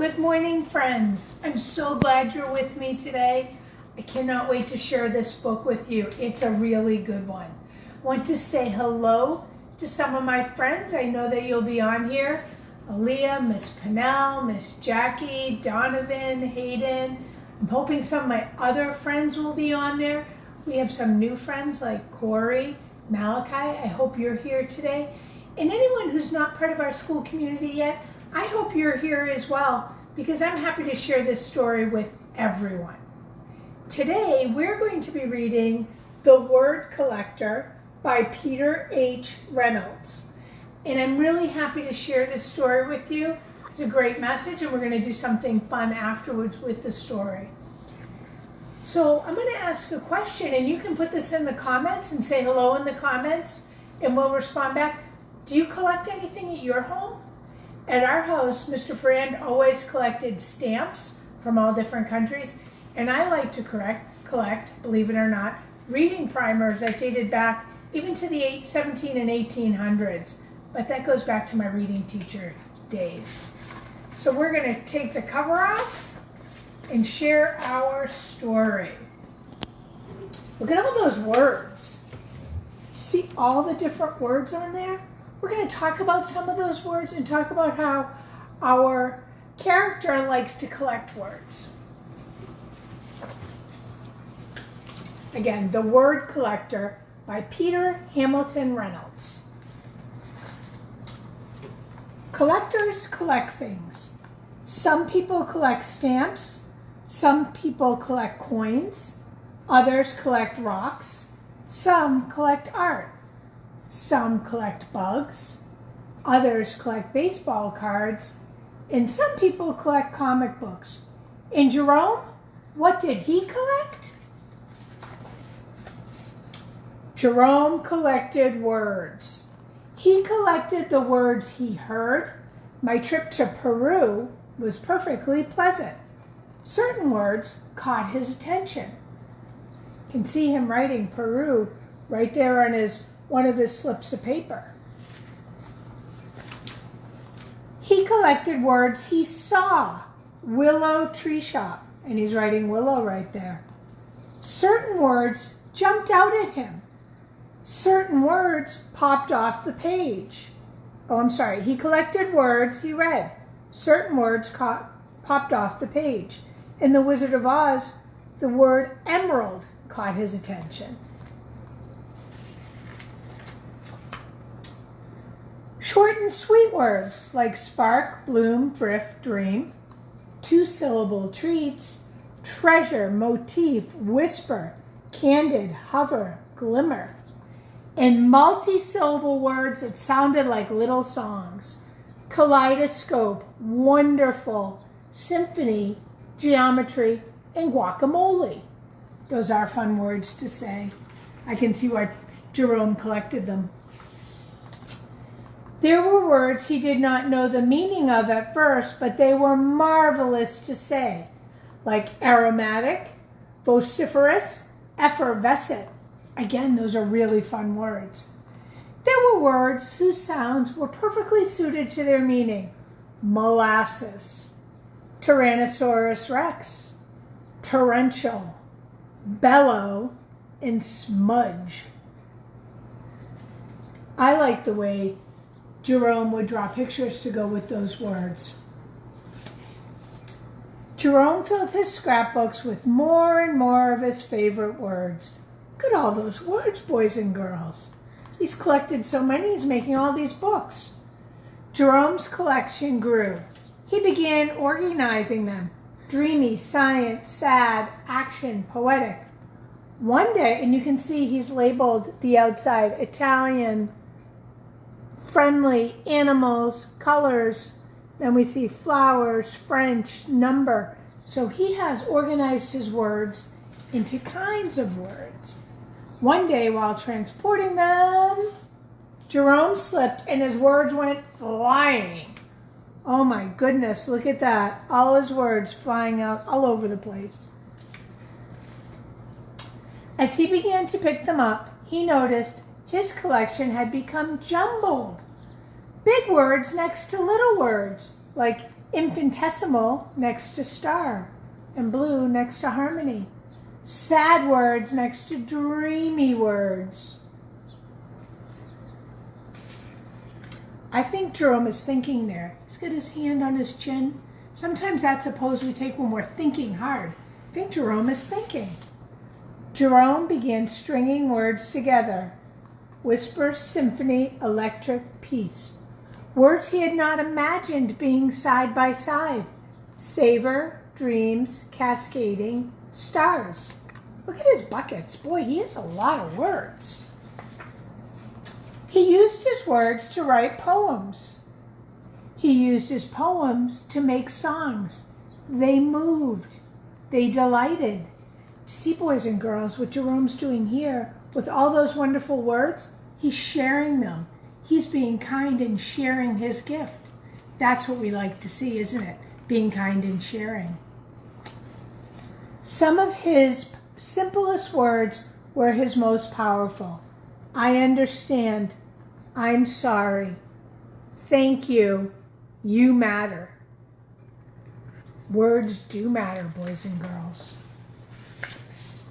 Good morning, friends. I'm so glad you're with me today. I cannot wait to share this book with you. It's a really good one. Want to say hello to some of my friends. I know that you'll be on here. Aaliyah, Miss Pennell, Miss Jackie, Donovan, Hayden. I'm hoping some of my other friends will be on there. We have some new friends like Corey, Malachi. I hope you're here today. And anyone who's not part of our school community yet, I hope you're here as well, because I'm happy to share this story with everyone. Today, we're going to be reading The Word Collector by Peter H. Reynolds. And I'm really happy to share this story with you. It's a great message, and we're going to do something fun afterwards with the story. So I'm going to ask a question, and you can put this in the comments and say hello in the comments, and we'll respond back. Do you collect anything at your home? At our house, Mr. Farrand always collected stamps from all different countries, and I like to collect, believe it or not, reading primers that dated back even to the 17 and 1800s, but that goes back to my reading teacher days. So we're going to take the cover off and share our story. Look at all those words. See all the different words on there? We're going to talk about some of those words and talk about how our character likes to collect words. Again, The Word Collector by Peter Hamilton Reynolds. Collectors collect things. Some people collect stamps. Some people collect coins. Others collect rocks. Some collect art. Some collect bugs, others collect baseball cards, and some people collect comic books. And Jerome, what did he collect? Jerome collected words. He collected the words he heard. My trip to Peru was perfectly pleasant. Certain words caught his attention. You can see him writing Peru right there on one of his slips of paper. He collected words he saw. Willow tree shop. And he's writing willow right there. Certain words jumped out at him. Certain words popped off the page. Oh, I'm sorry. He collected words he read. Certain words popped off the page. In The Wizard of Oz, the word emerald caught his attention. Short and sweet words like spark, bloom, drift, dream. Two-syllable treats, treasure, motif, whisper, candid, hover, glimmer. And multi-syllable words that sounded like little songs. Kaleidoscope, wonderful, symphony, geometry, and guacamole. Those are fun words to say. I can see why Jerome collected them. There were words he did not know the meaning of at first, but they were marvelous to say, like aromatic, vociferous, effervescent. Again, those are really fun words. There were words whose sounds were perfectly suited to their meaning. Molasses, Tyrannosaurus rex, torrential, bellow, and smudge. I like the way Jerome would draw pictures to go with those words. Jerome filled his scrapbooks with more and more of his favorite words. Look at all those words, boys and girls. He's collected so many, he's making all these books. Jerome's collection grew. He began organizing them. Dreamy, science, sad, action, poetic. One day, and you can see he's labeled the outside Italian, friendly, animals, colors. Then we see flowers, French, number. So he has organized his words into kinds of words. One day while transporting them, Jerome slipped and his words went flying. Oh my goodness, look at that. All his words flying out all over the place. As he began to pick them up, he noticed his collection had become jumbled. Big words next to little words, like Infinitesimal next to star, and blue next to harmony. Sad words next to dreamy words. I think Jerome is thinking there. He's got his hand on his chin. Sometimes that's a pose we take when we're thinking hard. I think Jerome is thinking. Jerome began stringing words together. Whisper, symphony, electric, peace. Words he had not imagined being side by side. Savor, dreams, cascading, stars. Look at his buckets. Boy, he has a lot of words. He used his words to write poems. He used his poems to make songs. They moved. They delighted. See, boys and girls, what Jerome's doing here with all those wonderful words, he's sharing them. He's being kind and sharing his gift. That's what we like to see, isn't it? Being kind and sharing. Some of his simplest words were his most powerful. I understand. I'm sorry. Thank you. You matter. Words do matter, boys and girls.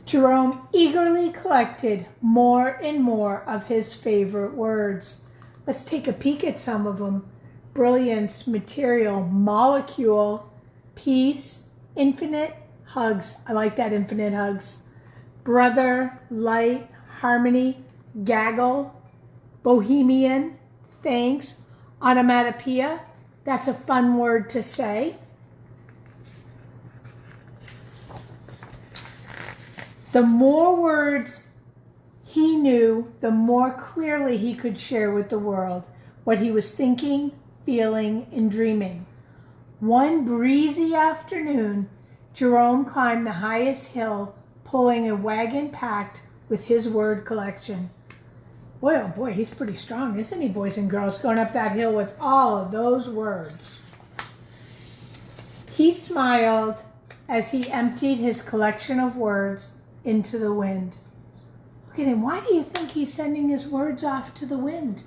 Jerome eagerly collected more and more of his favorite words. Let's take a peek at some of them. Brilliance, material, molecule, peace, infinite, hugs. I like that, infinite hugs. Brother, light, harmony, gaggle, bohemian, thanks, onomatopoeia. That's a fun word to say. The more words he knew, the more clearly he could share with the world what he was thinking, feeling, and dreaming. One breezy afternoon, Jerome climbed the highest hill, pulling a wagon packed with his word collection. Boy, oh boy, he's pretty strong, isn't he, boys and girls, going up that hill with all of those words. He smiled as he emptied his collection of words into the wind. Look at him. Why do you think he's sending his words off to the wind?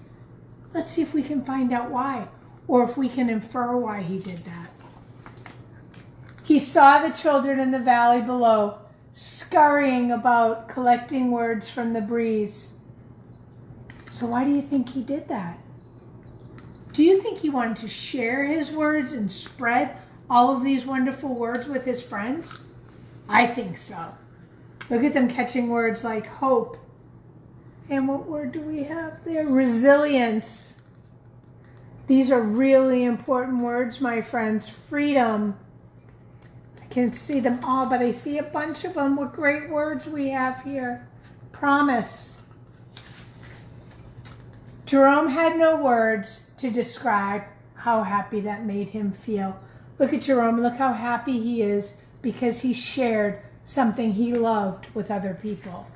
Let's see if we can find out why, or if we can infer why he did that. He saw the children in the valley below, scurrying about, collecting words from the breeze. So why do you think he did that? Do you think he wanted to share his words and spread all of these wonderful words with his friends? I think so. Look at them catching words like hope. And what word do we have there? Resilience. These are really important words, my friends. Freedom. I can't see them all, but I see a bunch of them. What great words we have here. Promise. Jerome had no words to describe how happy that made him feel. Look at Jerome. Look how happy he is because he shared something he loved with other people.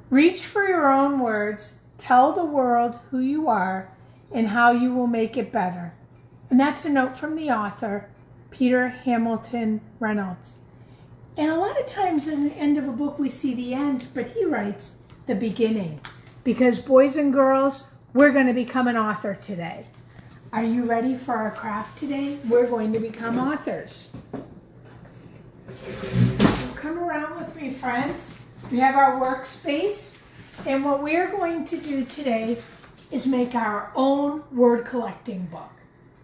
Reach for your own words. Tell the world who you are and how you will make it better. And that's a note from the author, Peter Reynolds. And a lot of times in the end of a book we see the end, but he writes the beginning. Because boys and girls, we're going to become an author today. Are you ready for our craft today? We're going to become authors. So come around with me, friends. We have our workspace. And what we're going to do today is make our own word collecting book.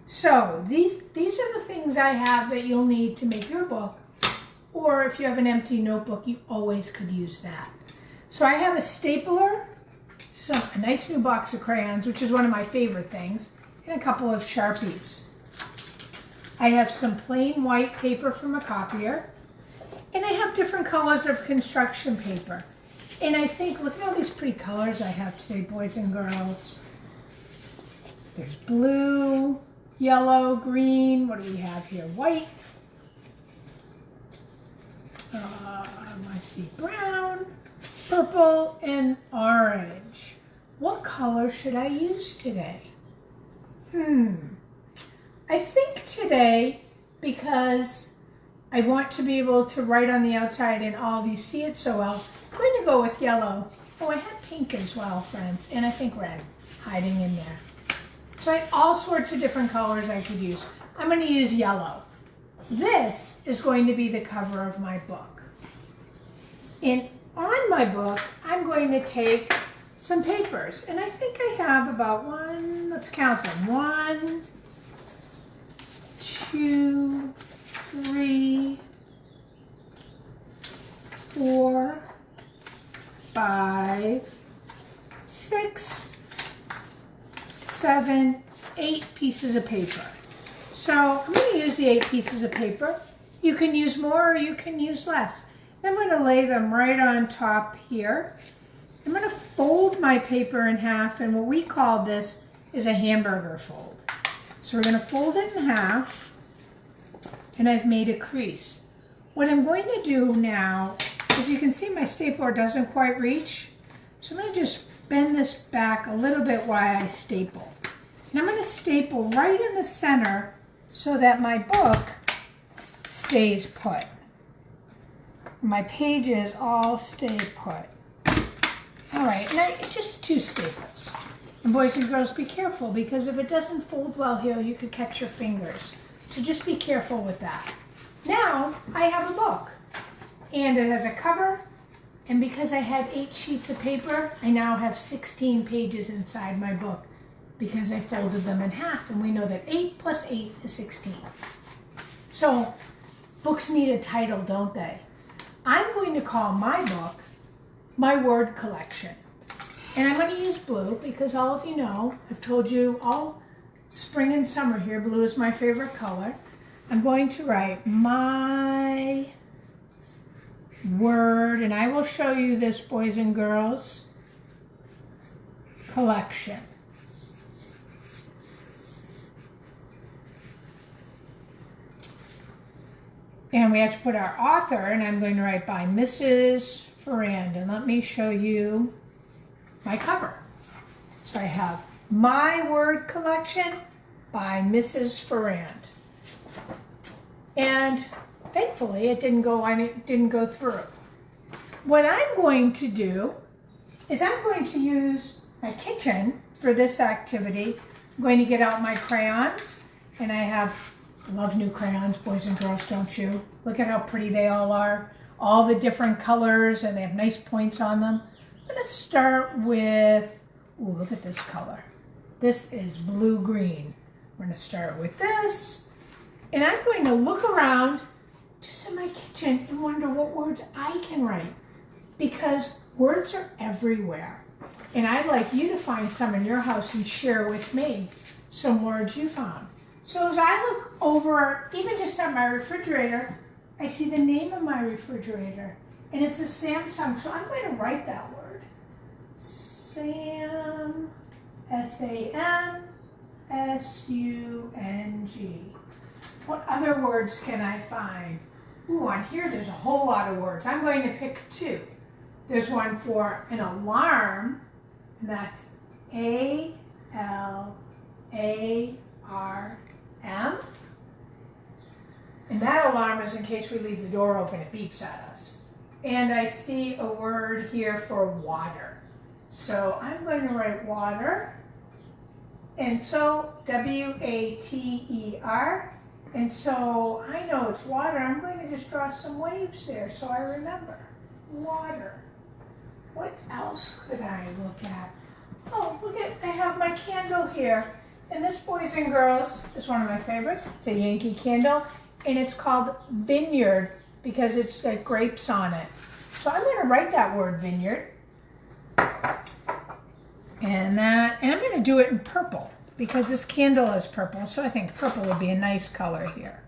So these are the things I have that you'll need to make your book. Or if you have an empty notebook, you always could use that. So I have a stapler, a nice new box of crayons, which is one of my favorite things, and a couple of Sharpies. I have some plain white paper from a copier, and I have different colors of construction paper. And I think, look at all these pretty colors I have today, boys and girls. There's blue, yellow, green. What do we have here? White. I see brown, purple, and orange. What color should I use today? I think today, because I want to be able to write on the outside and all of you see it so well, I'm going to go with yellow. Oh, I had pink as well, friends, and I think red hiding in there. So I had all sorts of different colors I could use. I'm going to use yellow. This is going to be the cover of my book. And on my book, I'm going to take some papers. And I think I have about let's count them. 1, 2, 3, 4, 5, 6, 7, 8 pieces of paper. So I'm going to use the 8 pieces of paper. You can use more or you can use less. I'm going to lay them right on top here. I'm going to fold my paper in half, and what we call this is a hamburger fold. So we're going to fold it in half, and I've made a crease. What I'm going to do now, as you can see, my stapler doesn't quite reach. So I'm going to just bend this back a little bit while I staple. And I'm going to staple right in the center so that my book stays put. My pages all stay put. All right, now just 2 staples. And boys and girls, be careful, because if it doesn't fold well here, you could catch your fingers. So just be careful with that. Now I have a book, and it has a cover, and because I had 8 sheets of paper, I now have 16 pages inside my book because I folded them in half, and we know that 8 plus 8 is 16. So books need a title, don't they? I'm going to call my book my word collection. And I'm going to use blue because all of you know, I've told you all spring and summer here, blue is my favorite color. I'm going to write my word, and I will show you this, boys and girls, collection. And we have to put our author, and I'm going to write by Mrs. Farrand. And let me show you my cover. So I have my word collection by Mrs. Farrand. And thankfully it didn't go through. What I'm going to do is I'm going to use my kitchen for this activity. I'm going to get out my crayons, and I love new crayons, boys and girls, don't you? Look at how pretty they all are. All the different colors, and they have nice points on them. I'm going to start with, ooh, look at this color. This is blue-green. We're going to start with this. And I'm going to look around just in my kitchen and wonder what words I can write, because words are everywhere. And I'd like you to find some in your house and share with me some words you found. So as I look over, even just at my refrigerator, I see the name of my refrigerator, and it's a Samsung, so I'm going to write that word. Sam, S-A-M-S-U-N-G. What other words can I find? Ooh, on here there's a whole lot of words. I'm going to pick 2. There's one for an alarm, and that's A-L-A-R-M. And that alarm is in case we leave the door open, it beeps at us. And I see a word here for water. So I'm going to write water. And so W-A-T-E-R. And so I know it's water. I'm going to just draw some waves there so I remember. Water. What else could I look at? Oh, look at, I have my candle here. And this, boys and girls, is one of my favorites. It's a Yankee Candle. And it's called vineyard because it's got grapes on it. So I'm going to write that word vineyard. And I'm going to do it in purple because this candle is purple. So I think purple would be a nice color here.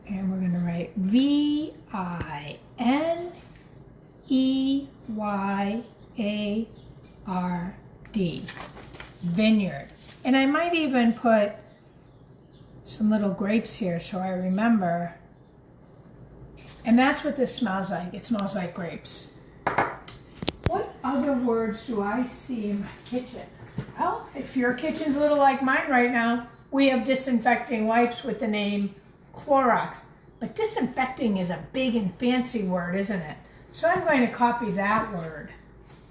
And we're going to write V-I-N-E-Y-A-R-D. Vineyard. And I might even put some little grapes here so I remember. And that's what this smells like. It smells like grapes. What other words do I see in my kitchen? Well, if your kitchen's a little like mine right now, we have disinfecting wipes with the name Clorox. But disinfecting is a big and fancy word, isn't it? So I'm going to copy that word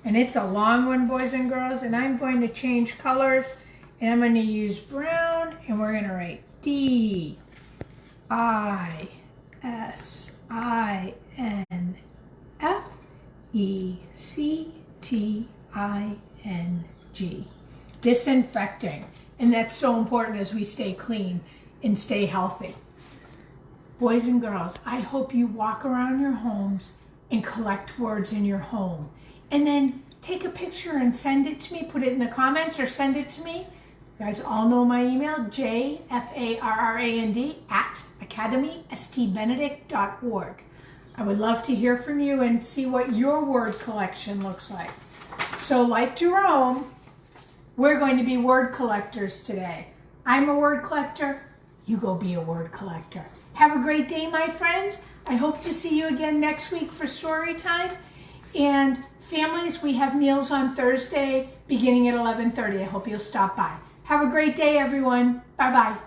And it's a long one, boys and girls, and I'm going to change colors, and I'm going to use brown, and we're going to write DISINFECTING. Disinfecting. And that's so important as we stay clean and stay healthy. Boys and girls, I hope you walk around your homes and collect words in your home. And then take a picture and send it to me. Put it in the comments or send it to me. You guys all know my email, jfarrand@academystbenedict.org. I would love to hear from you and see what your word collection looks like. So like Jerome, we're going to be word collectors today. I'm a word collector. You go be a word collector. Have a great day, my friends. I hope to see you again next week for story time. And families, we have meals on Thursday beginning at 11:30. I hope you'll stop by. Have a great day, everyone. Bye-bye.